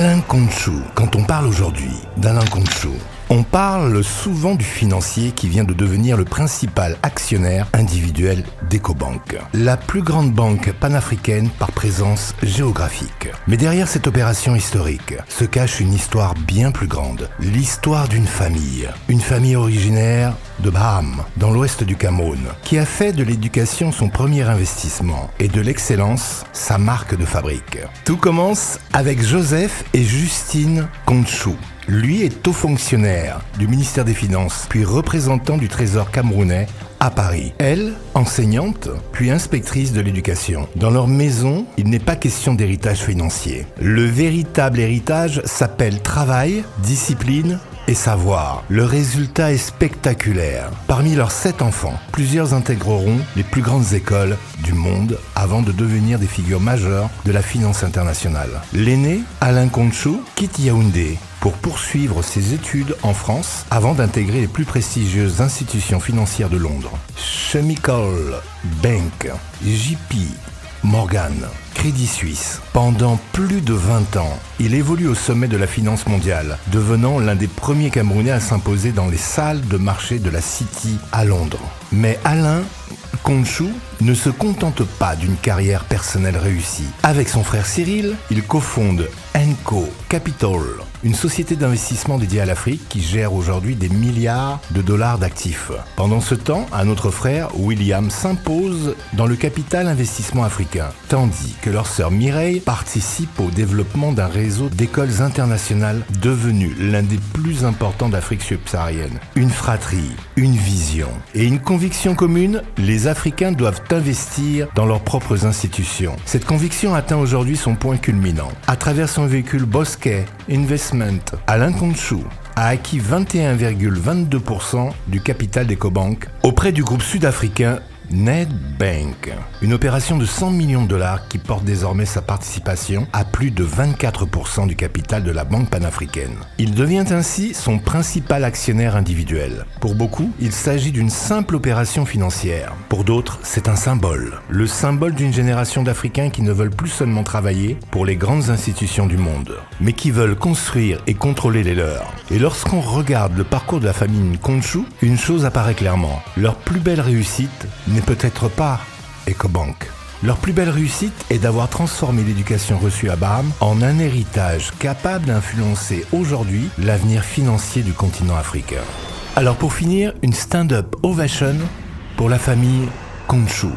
Alain Conchou. Quand on parle aujourd'hui d'Alain Conchou, on parle souvent du financier qui vient de devenir le principal actionnaire individuel d'Ecobank, la plus grande banque panafricaine par présence géographique. Mais derrière cette opération historique se cache une histoire bien plus grande, l'histoire d'une famille originaire de Baham, dans l'ouest du Cameroun, qui a fait de l'éducation son premier investissement et de l'excellence sa marque de fabrique. Tout commence avec Joseph et Justine Conchou. Lui est haut fonctionnaire du ministère des Finances, puis représentant du Trésor camerounais à Paris. Elle, enseignante, puis inspectrice de l'éducation. Dans leur maison, il n'est pas question d'héritage financier. Le véritable héritage s'appelle travail, discipline et savoir. Le résultat est spectaculaire. Parmi leurs 7 enfants, plusieurs intégreront les plus grandes écoles du monde avant de devenir des figures majeures de la finance internationale. L'aîné, Alain Conchou, quitte Yaoundé pour poursuivre ses études en France avant d'intégrer les plus prestigieuses institutions financières de Londres. Chemical Bank, JP Morgan, Crédit Suisse. Pendant plus de 20 ans, il évolue au sommet de la finance mondiale, devenant l'un des premiers Camerounais à s'imposer dans les salles de marché de la City à Londres. Mais Alain Conchou ne se contente pas d'une carrière personnelle réussie. Avec son frère Cyril, il cofonde Enco Capital, une société d'investissement dédiée à l'Afrique qui gère aujourd'hui des milliards de dollars d'actifs. Pendant ce temps, un autre frère, William, s'impose dans le capital investissement africain, tandis que leur sœur Mireille participe au développement d'un réseau d'écoles internationales devenu l'un des plus importants d'Afrique subsaharienne. Une fratrie, une vision et une conviction commune, les Africains doivent investir dans leurs propres institutions. Cette conviction atteint aujourd'hui son point culminant. À travers son véhicule Bosquet Investment, Alain Conchou a acquis 21,22% du capital d'Ecobank auprès du groupe sud-africain Nedbank. Une opération de 100 millions de dollars qui porte désormais sa participation à plus de 24% du capital de la banque panafricaine. Il devient ainsi son principal actionnaire individuel. Pour beaucoup, il s'agit d'une simple opération financière. Pour d'autres, c'est un symbole. Le symbole d'une génération d'Africains qui ne veulent plus seulement travailler pour les grandes institutions du monde, mais qui veulent construire et contrôler les leurs. Et lorsqu'on regarde le parcours de la famille Conchou, une chose apparaît clairement. Leur plus belle réussite n'est peut-être pas Ecobank. Leur plus belle réussite est d'avoir transformé l'éducation reçue à Baham en un héritage capable d'influencer aujourd'hui l'avenir financier du continent africain. Alors pour finir, une stand-up ovation pour la famille Conchou.